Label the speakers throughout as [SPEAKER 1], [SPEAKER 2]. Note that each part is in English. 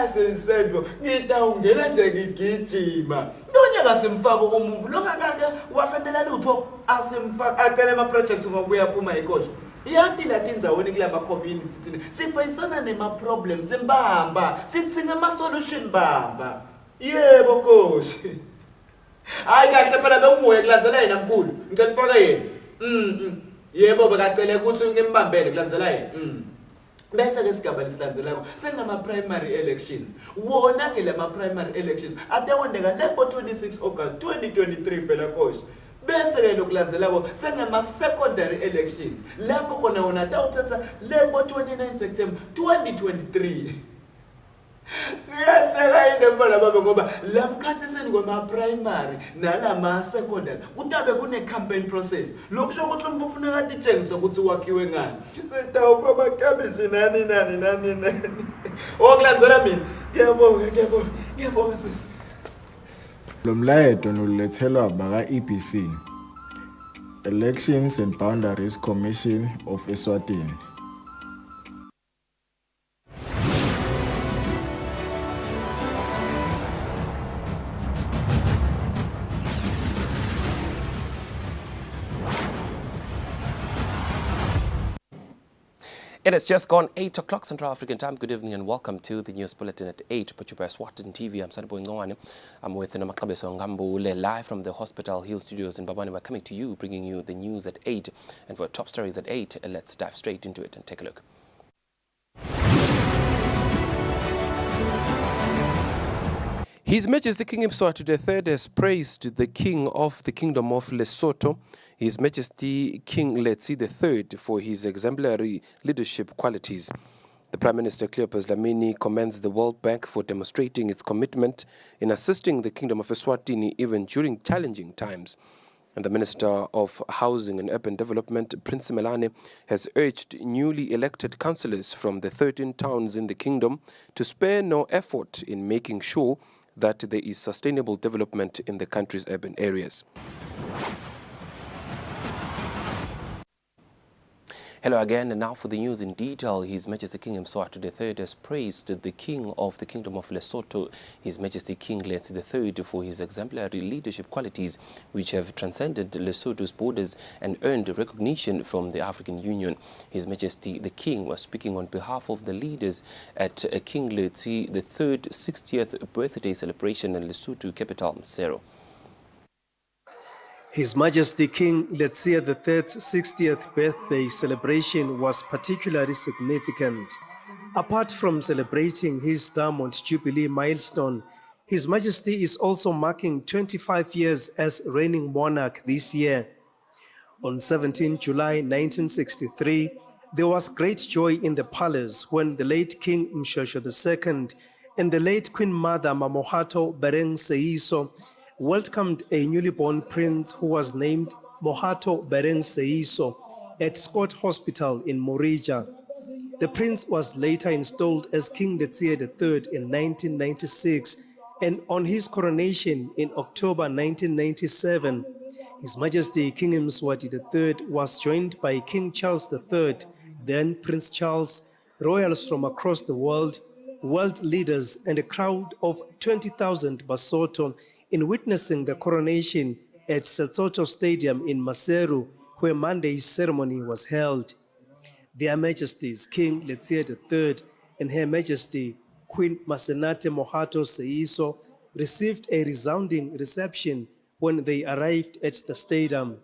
[SPEAKER 1] Sendvo, ngitawungena nje ngigijima. Nonyaka simfaka umuvu lokakake wasendela lutho asimfaka acela ama projects ngokuya phuma ekhosha. Yanti lathi indzaweni kulama communities sithina sifayisana nema problems embamba sithi ngama solution bamba. Yebo Nkosi. Hayi kahle phela benguye kulandzela yena mkhulu. Ngicela ufaka yena. Yebo bekacela ukuthi ngimbambele kulandzela yena. Bese ke sigaba lesilandzelako sengama primary elections. Wona ke lama primary elections atawondeka lepo 26 August 2023 phela Nkosi. Bese ke lokulandzelako sengama secondary elections. Lapho khona wona atawuthatha lepo 29 September 2023. Ngiyadela indembala baba ngoba lamkhathi seningoma primary nalama secondary kutabe kune campaign process lokusho ukuthi umuntu ufuna kade itshengise ukuthi wakhiwe ngani sitawufa bakabishi nani okulandzela mina ngiyabonga sisi
[SPEAKER 2] lo mlayeto nolethelwa abaka EBC Elections and Boundaries Commission of Eswatini.
[SPEAKER 3] It has just gone 8 o'clock Central African time. Good evening and welcome to the news bulletin at 8. But you're by Eswatini TV. I'm Sanabo Ngwane. I'm with Nomakabeso Ngambule live from the Hospital Hill Studios in Babani. We're coming to you, bringing you the news at 8. And for top stories at 8, let's dive straight into it and take a look. His Majesty King Eswatini III has praised the King of the Kingdom of Lesotho, His Majesty King Letsie III, for his exemplary leadership qualities. The Prime Minister Cleopas Dlamini commends the World Bank for demonstrating its commitment in assisting the Kingdom of Eswatini even during challenging times. And the Minister of Housing and Urban Development, Prince Melane, has urged newly elected councillors from the 13 towns in the kingdom to spare no effort in making sure that there is sustainable development in the country's urban areas. Hello again, and now for the news in detail. His Majesty King Eswatini III has praised the King of the Kingdom of Lesotho, His Majesty King Letsie III, for his exemplary leadership qualities which have transcended Lesotho's borders and earned recognition from the African Union. His Majesty the King was speaking on behalf of the leaders at King Letsie III's 60th birthday celebration in Lesotho capital, Maseru.
[SPEAKER 4] His Majesty King Letsie III's 60th birthday celebration was particularly significant. Apart from celebrating his Diamond Jubilee milestone, His Majesty is also marking 25 years as reigning monarch this year. On 17 July 1963, there was great joy in the palace when the late King Mshosho II and the late Queen Mother Mamohato Bereng Seeiso welcomed a newly born prince who was named Mohato Bereng Seeiso at Scott Hospital in Morija. The prince was later installed as King Letsie III in 1996, and on his coronation in October 1997, His Majesty King Eswatini III was joined by King Charles III, then Prince Charles, royals from across the world, world leaders, and a crowd of 20,000 Basotho in witnessing the coronation at Setsoto Stadium in Maseru, where Monday's ceremony was held. Their Majesties King Letsie III and Her Majesty Queen Masenate Mohato Seeiso received a resounding reception when they arrived at the stadium.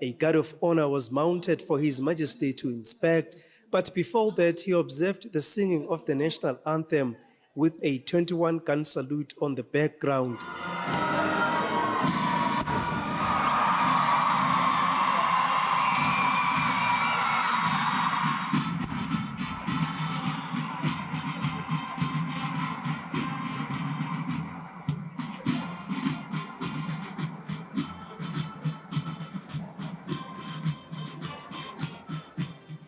[SPEAKER 4] A guard of honor was mounted for His Majesty to inspect, but before that he observed the singing of the national anthem with a 21-gun salute on the background.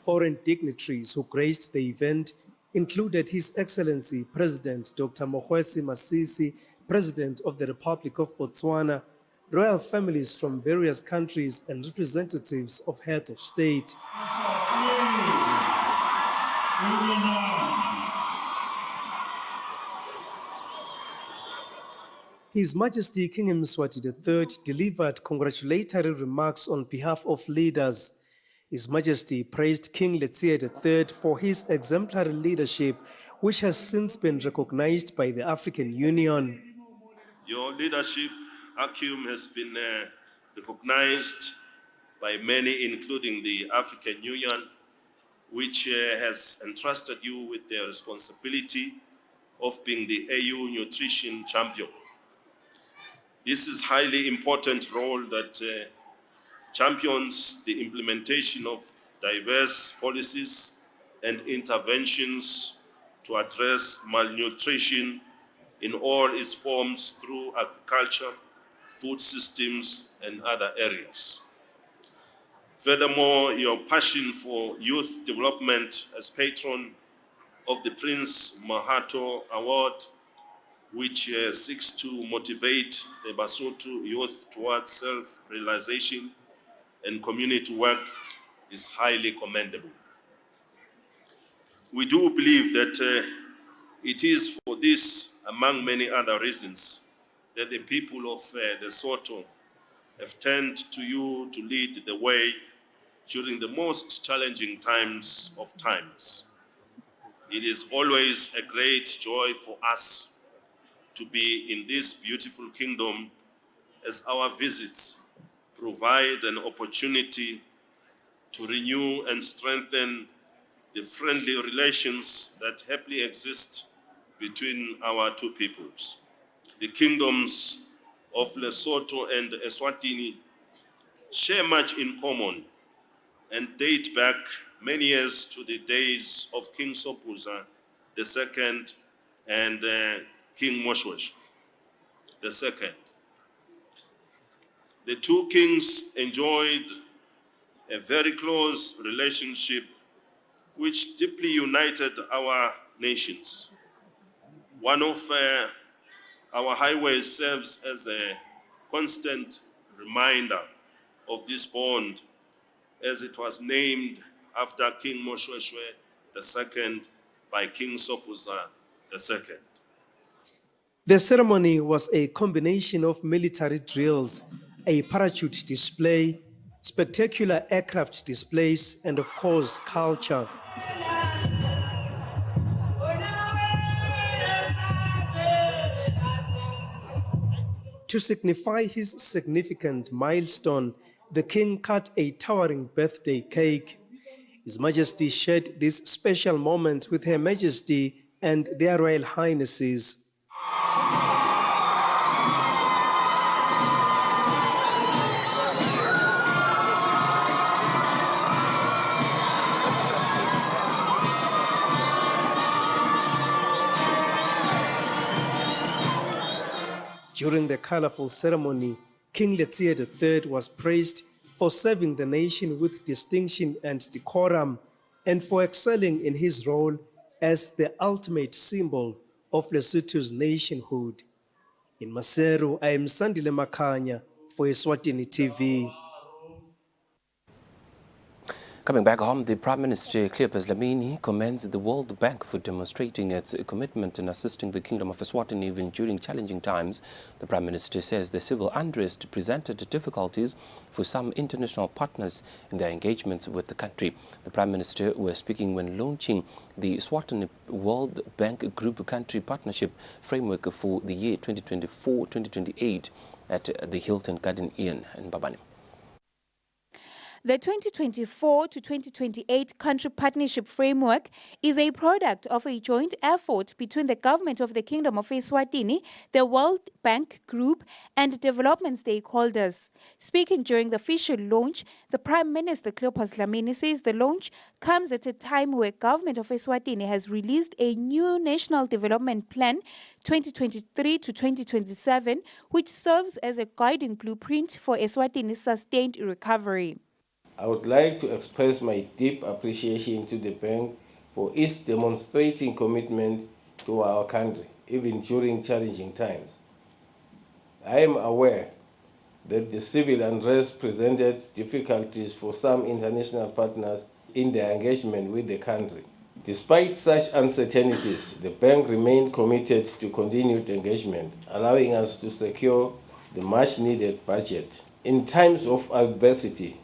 [SPEAKER 4] Foreign dignitaries who graced the event included His Excellency President Dr. Mokgweetsi Masisi, President of the Republic of Botswana, royal families from various countries, and representatives of heads of state. His Majesty King Mswati III delivered congratulatory remarks on behalf of leaders. His Majesty praised King Letsie III for his exemplary leadership, which has since been recognized by the African Union.
[SPEAKER 5] Your leadership, Akim, has been recognized by many, including the African Union, which has entrusted you with the responsibility of being the AU Nutrition Champion. This is a highly important role that champions the implementation of diverse policies and interventions to address malnutrition in all its forms through agriculture, food systems, and other areas. Furthermore, your passion for youth development as patron of the Prince Mahato Award, which seeks to motivate the Basotho youth towards self-realization and community work, is highly commendable. We do believe that it is for this, among many other reasons, that the people of Lesotho have turned to you to lead the way during the most challenging times of times. It is always a great joy for us to be in this beautiful kingdom, as our visits provide an opportunity to renew and strengthen the friendly relations that happily exist between our two peoples. The kingdoms of Lesotho and Eswatini share much in common and date back many years to the days of King Sobhuza II and King Moshwesh II. The two kings enjoyed a very close relationship which deeply united our nations. One of our highways serves as a constant reminder of this bond, as it was named after King Moshweshwe II by King Sobhuza II.
[SPEAKER 4] The ceremony was a combination of military drills, a parachute display, spectacular aircraft displays, and of course, culture. To signify his significant milestone, the king cut a towering birthday cake. His Majesty shared this special moment with Her Majesty and their Royal Highnesses. During the colorful ceremony, King Letsie III was praised for serving the nation with distinction and decorum, and for excelling in his role as the ultimate symbol of Lesotho's nationhood. In Maseru, I am Sandile Makanya for Eswatini TV.
[SPEAKER 3] Coming back home, the Prime Minister Cleopas Dlamini commends the World Bank for demonstrating its commitment in assisting the Kingdom of Eswatini even during challenging times. The Prime Minister says the civil unrest presented difficulties for some international partners in their engagements with the country. The Prime Minister was speaking when launching the Eswatini World Bank Group Country Partnership Framework for the year 2024-2028 at the Hilton Garden Inn in Mbabane.
[SPEAKER 6] The 2024 to 2028 Country Partnership Framework is a product of a joint effort between the government of the Kingdom of Eswatini, the World Bank Group, and development stakeholders. Speaking during the official launch, the Prime Minister Cleopas Dlamini says the launch comes at a time where government of Eswatini has released a new National Development Plan 2023 to 2027, which serves as a guiding blueprint for Eswatini's sustained recovery.
[SPEAKER 7] I would like to express my deep appreciation to the bank for its demonstrating commitment to our country, even during challenging times. I am aware that the civil unrest presented difficulties for some international partners in their engagement with the country. Despite such uncertainties, the bank remained committed to continued engagement, allowing us to secure the much-needed budget. In times of adversity,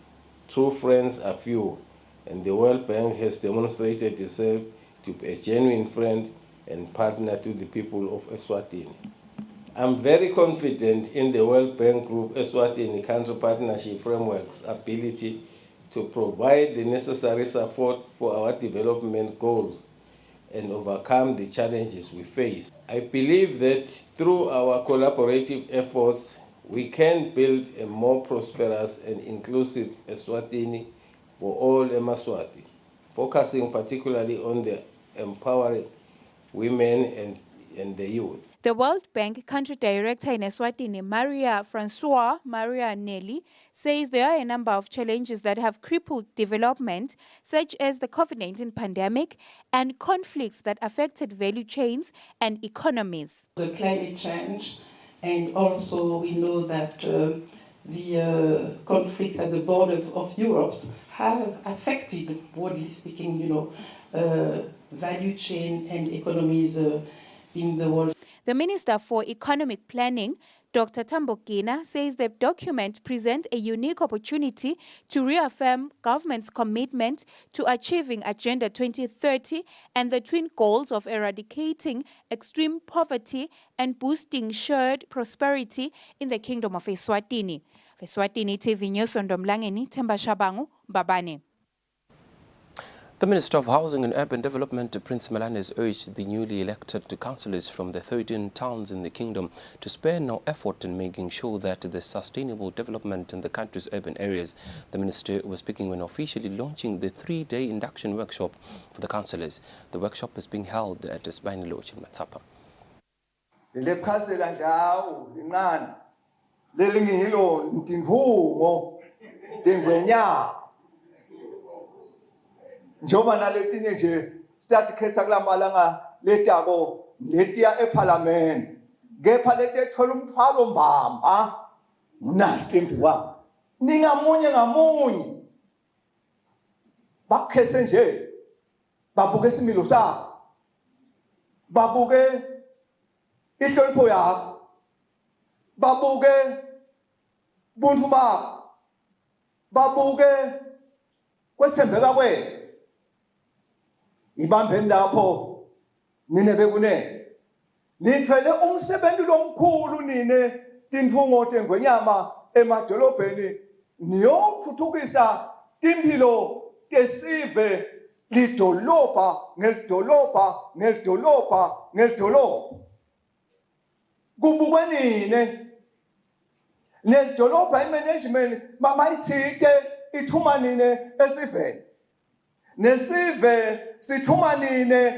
[SPEAKER 7] true friends are few, and the World Bank has demonstrated itself to be a genuine friend and partner to the people of Eswatini. I'm very confident in the World Bank Group Eswatini Country Partnership Framework's ability to provide the necessary support for our development goals and overcome the challenges we face. I believe that through our collaborative efforts, we can build a more prosperous and inclusive Eswatini for all Emaswati, focusing particularly on the empowering women and the youth.
[SPEAKER 6] The World Bank Country Director in Eswatini, Maria Nelly, says there are a number of challenges that have crippled development, such as the COVID-19 pandemic and conflicts that affected value chains and economies.
[SPEAKER 8] The climate change, and also we know that the conflicts at the border of Europe have affected, broadly speaking, value chain and economies in the world.
[SPEAKER 6] The Minister for Economic Planning, Dr. Tambokina, says the document presents a unique opportunity to reaffirm government's commitment to achieving Agenda 2030 and the twin goals of eradicating extreme poverty and boosting shared prosperity in the Kingdom of Eswatini. Eswatini TV News on Domlangeni, Themba Shabangu, Mbabane.
[SPEAKER 3] The Minister of Housing and Urban Development, Prince Melane, has urged the newly elected councillors from the 13 towns in the kingdom to spare no effort in making sure that the sustainable development in the country's urban areas. The minister was speaking when officially launching the 3-day induction workshop for the councillors. The workshop is being held at Eswatini Lodge in Matsapa.
[SPEAKER 9] Njoba naletinye nje siyatikhetha kulamalanga letabo letiya eParliament kepha leti ethola umthwalo mbamba unanti embiwa ningamunye ngamunye bakhethe nje babuke isimilo sakho babuke ihlonipho yakho babuke buntu bakho babuke kwethembeka kwenu ibambeni lapho nine bekune nithwele umsebenzi lomkhulu nine tinfungo tengwenyama emadolobheni niyothuthukisa impilo tesive lidolobha ngelidolobha ngelidolobha ngelidolobha kubukwe nine nedolobha imanagement mamayithite ithuma nine esiveni nesive sithuma nine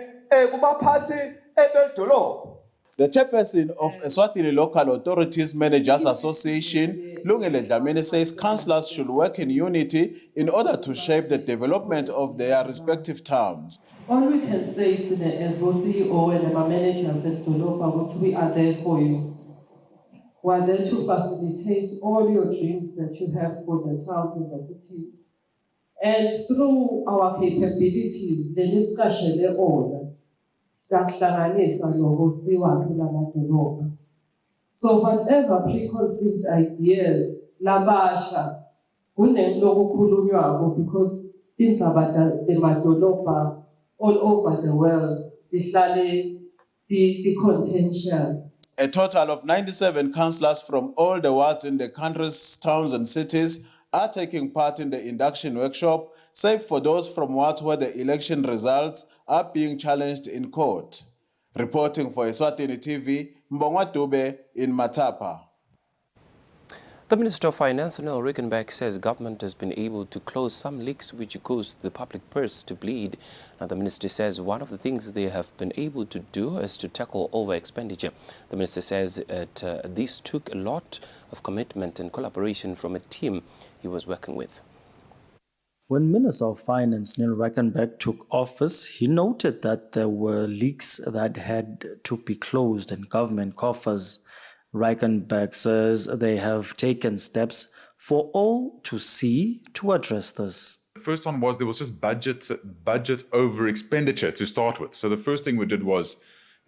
[SPEAKER 9] kubaphathi ebedolobha.
[SPEAKER 10] The chairperson of Eswatini Local Authorities Managers Association, Lungile Dlamini, says councillors should work in unity in order to shape the development of their respective towns.
[SPEAKER 8] All we can say to the CEO and the managers at Dolopa, we are there for you. We are there to facilitate all your dreams that you have for the towns and the city. And through our capability, the discussion they all, so whatever preconceived ideas, labasha, because things about the madolopa all over the world, the contentious.
[SPEAKER 10] A total of 97 councillors from all the wards in the country's towns and cities are taking part in the induction workshop, save for those from wards where the election results are being challenged in court. Reporting for Eswatini TV, Mbongwa Dube in Matapa.
[SPEAKER 3] The Minister of Finance, Nel Rickenback, says government has been able to close some leaks which caused the public purse to bleed. Now, the minister says one of the things they have been able to do is to tackle over-expenditure. The minister says this took a lot of commitment and collaboration from a team he was working with.
[SPEAKER 11] When Minister of Finance Neil Rickenback took office, he noted that there were leaks that had to be closed in government coffers. Rickenback says they have taken steps for all to see to address this.
[SPEAKER 12] The first one was there was just budget over expenditure to start with. So the first thing we did was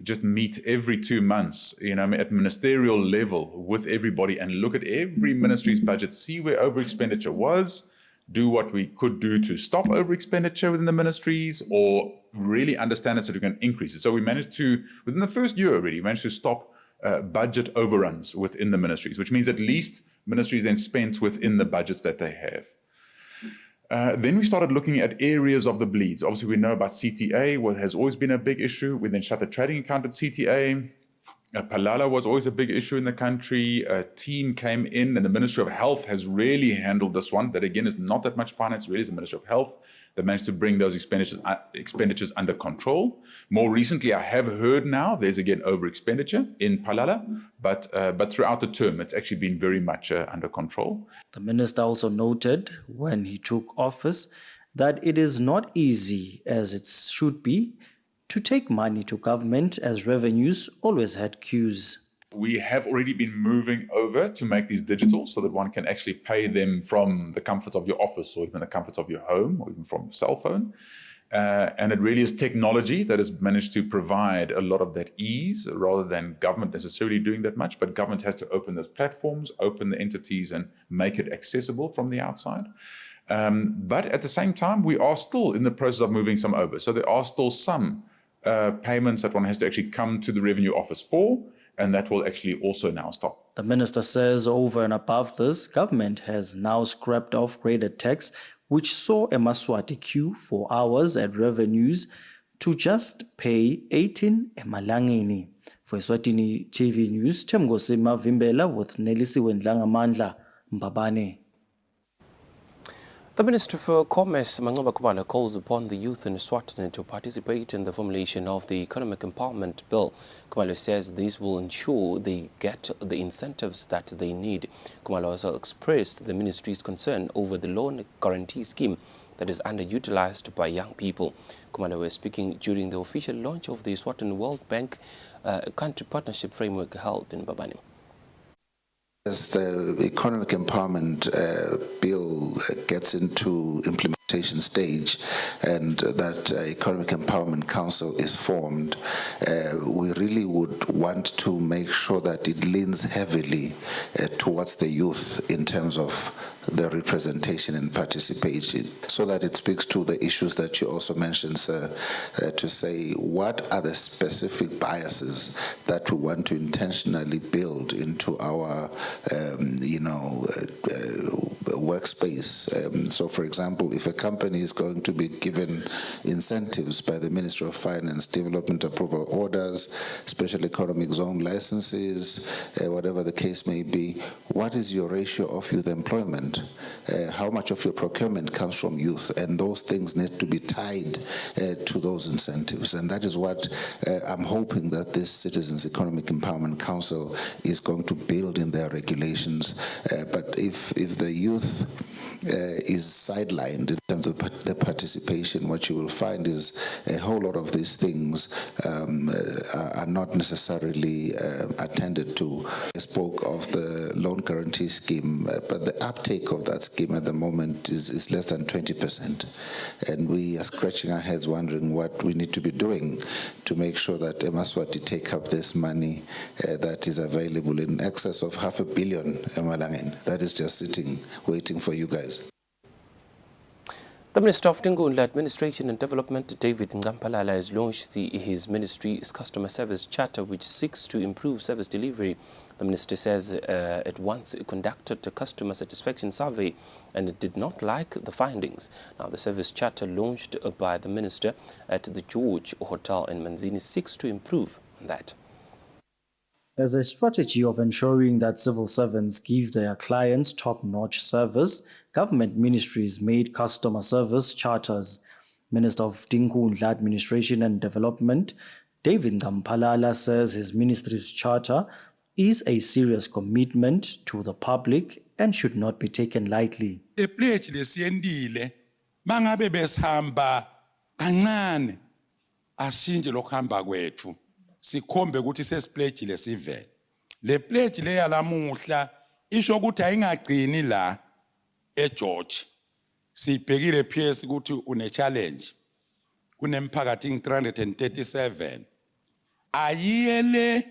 [SPEAKER 12] just meet every 2 months, at ministerial level with everybody and look at every ministry's budget, see where over expenditure was, do what we could do to stop over expenditure within the ministries or really understand it so we can increase it. So we managed to, within the first year already, managed to stop budget overruns within the ministries, which means at least ministries then spent within the budgets that they have. Then we started looking at areas of the bleeds. Obviously, we know about CTA, what has always been a big issue. We then shut the trading account at CTA. Palala was always a big issue in the country. A team came in, and the Ministry of Health has really handled this one. That, again, is not that much finance, really is the Ministry of Health that managed to bring those expenditures under control. More recently, I have heard now there's again over expenditure in Palala, but throughout the term, it's actually been very much under control.
[SPEAKER 11] The minister also noted when he took office that it is not easy, as it should be, to take money to government, as revenues always had queues.
[SPEAKER 12] We have already been moving over to make these digital so that one can actually pay them from the comfort of your office or even the comfort of your home or even from your cell phone. And it really is technology that has managed to provide a lot of that ease rather than government necessarily doing that much. But government has to open those platforms, open the entities and make it accessible from the outside. But at the same time, we are still in the process of moving some over. So there are still some payments that one has to actually come to the Revenue Office for, and that will actually also now stop.
[SPEAKER 11] The minister says over and above this, government has now scrapped off graded tax, which saw a Maswati queue for hours at revenues to just pay 18 emalangeni. For Eswatini TV News, Temgosima Vimbela with Nelisi Wendlangamandla Mbabane.
[SPEAKER 3] The Minister for Commerce, Mangoba Kumalo, calls upon the youth in Eswatini to participate in the formulation of the Economic Empowerment Bill. Kumalo says this will ensure they get the incentives that they need. Kumalo also expressed the ministry's concern over the loan guarantee scheme that is underutilized by young people. Kumalo was speaking during the official launch of the Eswatini World Bank Country Partnership Framework held in Babani.
[SPEAKER 13] As the Economic Empowerment Bill gets into implementation stage and that Economic Empowerment Council is formed, we really would want to make sure that it leans heavily towards the youth in terms of the representation and participation, so that it speaks to the issues that you also mentioned, sir, to say what are the specific biases that we want to intentionally build into our workspace. So, for example, if a company is going to be given incentives by the Ministry of Finance, development approval orders, special economic zone licenses, whatever the case may be, what is your ratio of youth employment? How much of your procurement comes from youth? And those things need to be tied to those incentives. And that is what I'm hoping that this Citizens Economic Empowerment Council is going to build in their regulations. But if the youth is sidelined in terms of the participation, what you will find is a whole lot of these things are not necessarily attended to. I spoke of the loan guarantee scheme, but the uptake of that scheme at the moment is less than 20%. And we are scratching our heads wondering what we need to be doing to make sure that Eswatini take up this money that is available in excess of $500 million that is just sitting, waiting for you guys.
[SPEAKER 3] The Minister of Ngundla Administration and Development, David Ngampalala, has launched his ministry's customer service charter, which seeks to improve service delivery. The minister says it once conducted a customer satisfaction survey and it did not like the findings. Now, the service charter launched by the minister at the George Hotel in Manzini seeks to improve that.
[SPEAKER 11] As a strategy of ensuring that civil servants give their clients top-notch service, government ministries made customer service charters. Minister of Ngundla Administration and Development, David Ngampalala, says his ministry's charter is a serious commitment to the public and should not be taken lightly.
[SPEAKER 14] The pledge lesiyendile mangabe besihamba kancane ashintshe lokuhamba kwethu. Sikhombe ukuthi sesipledge lesivele. Le pledge leyalamuhla isho ukuthi ayingagcini la eGeorge. sibhekile PS ukuthi une challenge kunemphakathi 337 ayiyele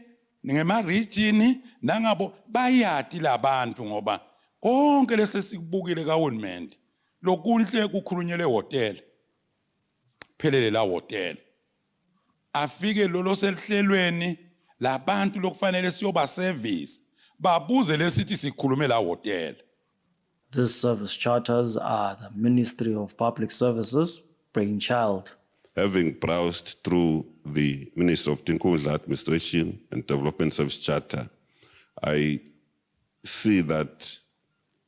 [SPEAKER 14] ngema region nangabo bayati labantu ngoba konke lesesikubukile kaHulumende lokunhle kukhulunyelwe hotel phelele la hotel afike lolo selihlelweni labantu lokufanele siyoba service babuze lesithi sikhulume la hotel.
[SPEAKER 11] These service charters are the Ministry of Public Services brainchild.
[SPEAKER 5] Having browsed through the Ministry of Tinkundla Administration and Development Service Charter, I see that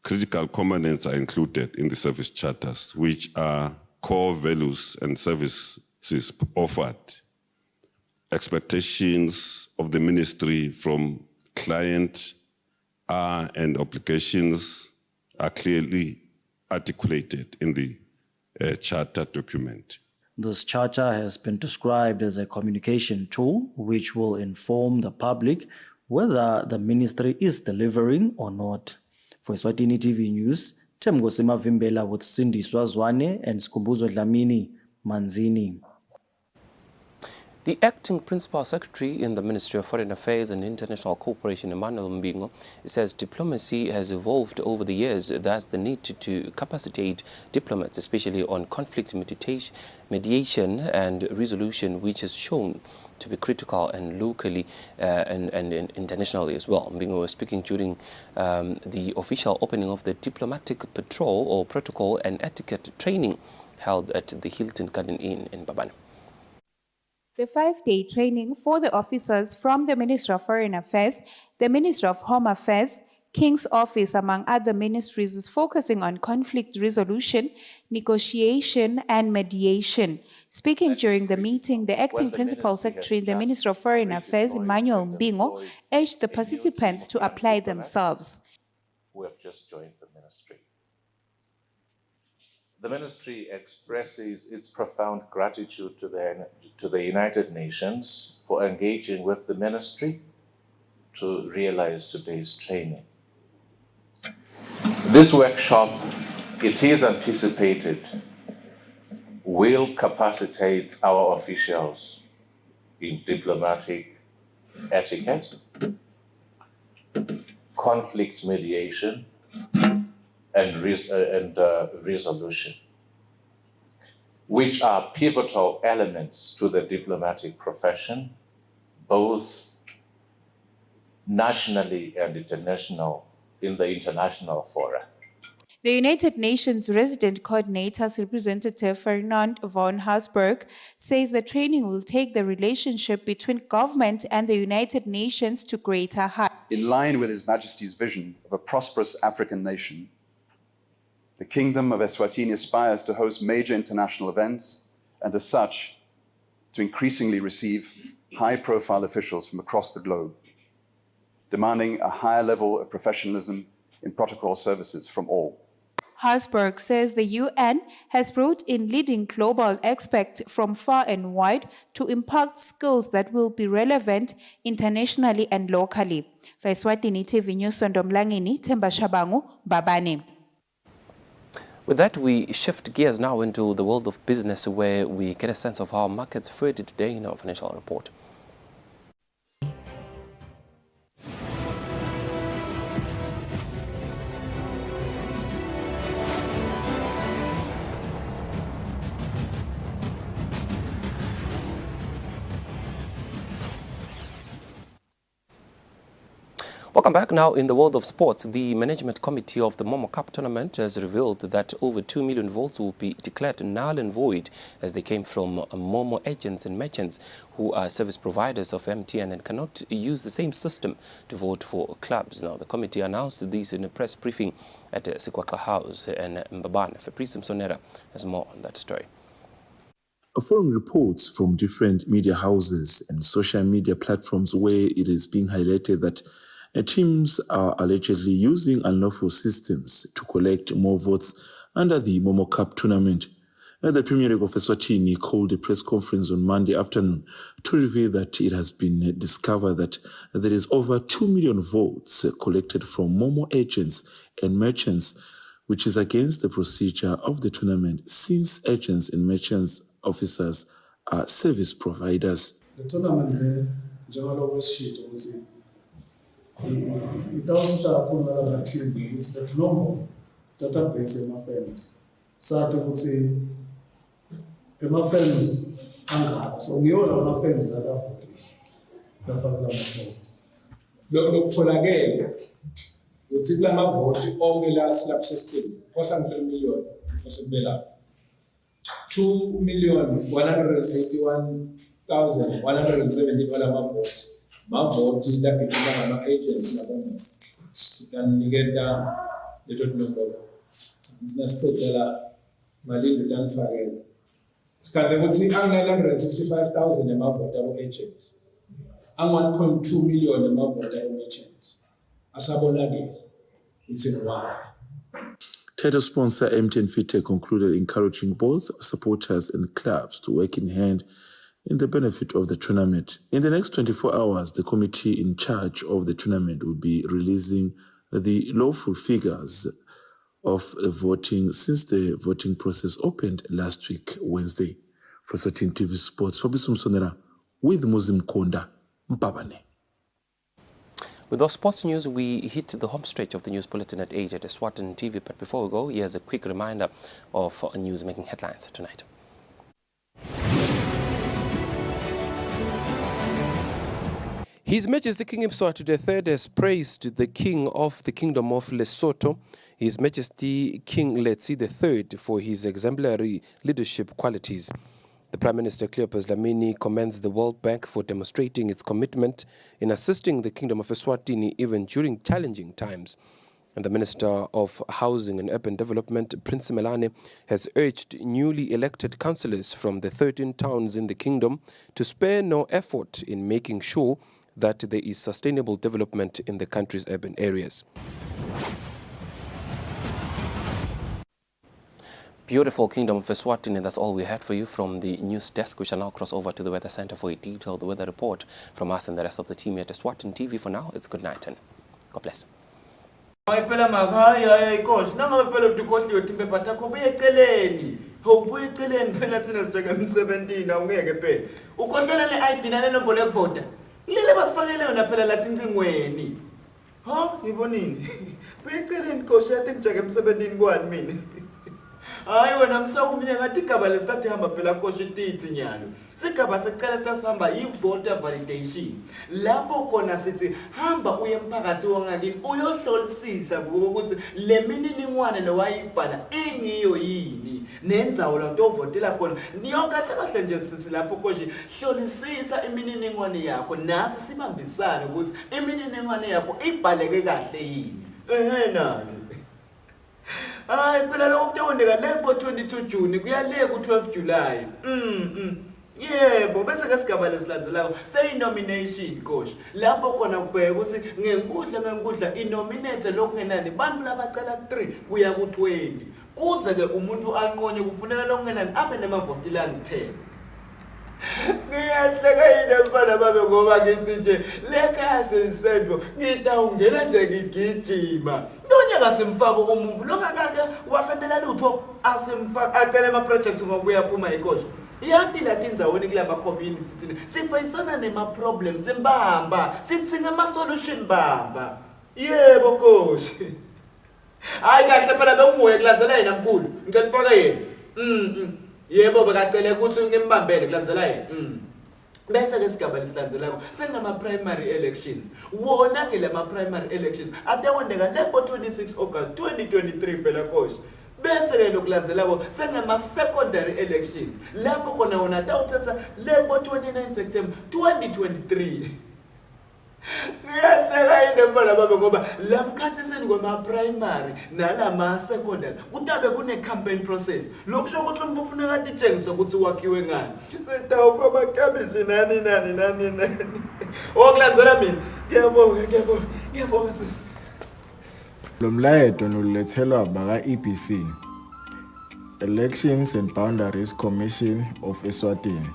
[SPEAKER 5] critical components are included in the service charters, which are core values and services offered, expectations of the ministry from client and obligations are clearly articulated in the charter document.
[SPEAKER 11] This charter has been described as a communication tool which will inform the public whether the ministry is delivering or not. For Eswatini TV News, Temgosima Vimbela with Cindy Swazwane and Skumbuzo Dlamini Manzini.
[SPEAKER 3] The acting principal secretary in the Ministry of Foreign Affairs and International Cooperation, Emmanuel Mbingo, says diplomacy has evolved over the years. Thus, the need to capacitate diplomats, especially on conflict mediation and resolution, which is shown to be critical and locally and internationally as well. Mbingo was speaking during the official opening of the diplomatic patrol or protocol and etiquette training held at the Hilton Garden Inn in Babane.
[SPEAKER 6] The 5-day training for the officers from the Ministry of Foreign Affairs, the Ministry of Home Affairs, King's Office, among other ministries, is focusing on conflict resolution, negotiation, and mediation. Speaking during the meeting, the acting principal secretary in the Ministry of Foreign Affairs, Emmanuel Mbingo, urged the participants to apply themselves.
[SPEAKER 15] Who have just joined the ministry. The ministry expresses its profound gratitude to the United Nations for engaging with the ministry to realize today's training. This workshop, it is anticipated, will capacitate our officials in diplomatic etiquette, conflict mediation, and resolution, which are pivotal elements to the diplomatic profession, both nationally and in the international fora.
[SPEAKER 6] The United Nations Resident Coordinator's representative Fernand von Hausberg says the training will take the relationship between government and the United Nations to greater heights.
[SPEAKER 16] In line with His Majesty's vision of a prosperous African nation, the Kingdom of Eswatini aspires to host major international events and, as such, to increasingly receive high-profile officials from across the globe, demanding a higher level of professionalism in protocol services from all.
[SPEAKER 6] Hausberg says the UN has brought in leading global experts from far and wide to impart skills that will be relevant internationally and locally. For Eswatini TV News, Sondomlangini, Themba Shabangu, Babane.
[SPEAKER 3] With that, we shift gears now into the world of business, where we get a sense of how markets fared today in our financial report. Welcome back. Now, in the world of sports, the management committee of the Momo Cup tournament has revealed that over 2 million votes will be declared null and void, as they came from Momo agents and merchants who are service providers of MTN and cannot use the same system to vote for clubs. Now, the committee announced this in a press briefing at Sikwaka House in Mbabane. Fabrice Msonera has more on that story.
[SPEAKER 17] Following reports from different media houses and social media platforms where it is being highlighted that teams are allegedly using unlawful systems to collect more votes under the Momo Cup tournament, the Premier League of Eswatini called a press conference on Monday afternoon to reveal that it has been discovered that there is over 2 million votes collected from Momo agents and merchants which is against the procedure of the tournament since agents and merchants officers are service providers.
[SPEAKER 18] The tournament there, njengaloku esishido ukuthi itawusita kakhulu nalama team ukuthi the global database ema-fans sathi ukuthi ema-fans angaka so ngiyona ama-fans lakavoti lafakela ama-fans lokutholakele ukuthi kula mavoti onke la silapho system kosa 3 million osebela 2,181,170 wala mavoti mavoti laphetshela ngama-agents labona sikaniketa leto nombolo sinasicedzela malini utanifakela sikhathi ukuthi angu-965,000 emavoti abo-agent angu-1.2 million emavoti abo-merchant asabonakele it's in one.
[SPEAKER 17] Title sponsor MTN Fitech concluded encouraging both supporters and clubs to work in hand in the benefit of the tournament. In the next 24 hours, the committee in charge of the tournament will be releasing the lawful figures of the voting since the voting process opened last week, Wednesday. For Eswatini TV Sports, Fabisum Sonera with Muslim Konda Mbabane.
[SPEAKER 3] With our sports news, we hit the home stretch of the news bulletin at 8 at Eswatini TV. But before we go, here's a quick reminder of news making headlines tonight. His Majesty King Eswatini III has praised the King of the Kingdom of Lesotho, His Majesty King Letsie III, for his exemplary leadership qualities. The Prime Minister Cleopas Dlamini commends the World Bank for demonstrating its commitment in assisting the Kingdom of Eswatini even during challenging times. And the Minister of Housing and Urban Development, Prince Melane, has urged newly elected councillors from the 13 towns in the kingdom to spare no effort in making sure that there is sustainable development in the country's urban areas. Beautiful Kingdom of Eswatini, that's all we had for you from the news desk. We shall now cross over to the Weather Center for a detailed weather report from us and the rest of the team here at Eswatini TV. For now, it's good night and God bless.
[SPEAKER 1] Phela makhaya inkosi nangabe phela udukhohliwe timbe phathakho buyeceleni buyeceleni phela thina sijaka em17 awungeke phela ukhohlela le-ID nenombolo yokuvota lele basifakele yona phela la tincingweni ha ngibonini buyeceleni nkosi yathi ngijaka em17 kwani mina hayi wena msawumnye ngathi igaba lesithathu ihamba phela nkosi titsi nyalo sigaba secala sasihamba yi-voter validation lapho khona sithi hamba uye emphakathi wangakini uyohlolisisa ukuthi le mininingwane lowayibhala ingiyo yini nendzawo lanto ovotela khona niyokahle kahle nje sithi lapho nkosi hlolisisa imininingwane yakho nathi sibambisane ukuthi imininingwane yakho ibhaleke kahle yini nani. Hayi phela lokho kutawondeka lebo 22 June kuyale ku 12 July. Yebo bese ke sigaba lesilandzelako sey-nomination coach lapho khona kubheka ukuthi ngenkundla inominate lokungenani bantu labacela ku3 kuya ku20 kuze ke umuntu anqonye kufuneka lokungenani abe nemavoti lang10. Ngiyahleka yini mfana babe ngoba ngithi nje lekhaya selisendvo ngitawungena nje ngigijima nonyaka simfaka umuvu longakake wasendela lutho asimfaka acela ama-project ngokuya phuma ikosha yanti latindzawoni kula ma-community thina sifayisana nema-problems mbamba sithi ngama-solution bamba yebo koshi hayi kahle phela benguye kulandzela yena mkhulu ngicela ufake yena yebo bekacele ukuthi ngimbambele kulandzela yena bese ke sigaba lesilandzelako sengama-primary elections wona ke lama-primary elections atawondeka lebo 26 August 2023 phela koshi bese ke lokulandzelako sengama-secondary elections lapho khona wona atawuthatha lebo 29 September 2023 ngiyahleka yini mfana babe ngoba lamkhathiseni kwama-primary nalama-secondary kutabe kune-campaign process lokusho ukuthi umuntu ufuneka atitshengise ukuthi wakhiwe ngani sitawufa amakabishi nani okulandzela mina ngiyabonga sisi.
[SPEAKER 2] Lo mlayeto nolethelwa baka-EBC, Elections and Boundaries Commission of Eswatini.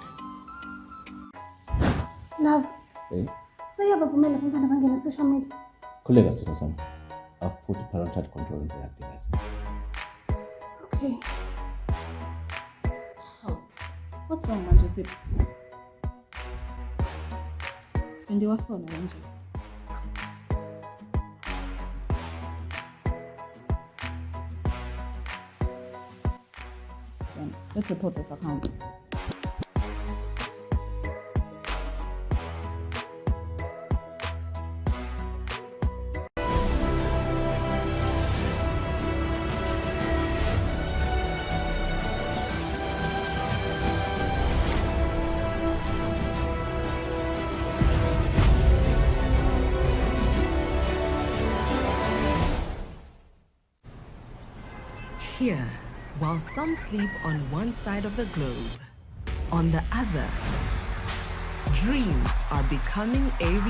[SPEAKER 19] Love. Sayabavumela abantwana bangena social media.
[SPEAKER 20] Khuleka sithando sami.
[SPEAKER 19] I've put parental control on their devices.
[SPEAKER 20] Okay. Oh, what's wrong, Manjosip? And you were so Manjosip. Let's report this account.
[SPEAKER 21] Here, while some sleep on one side of the globe, on the other, dreams are becoming a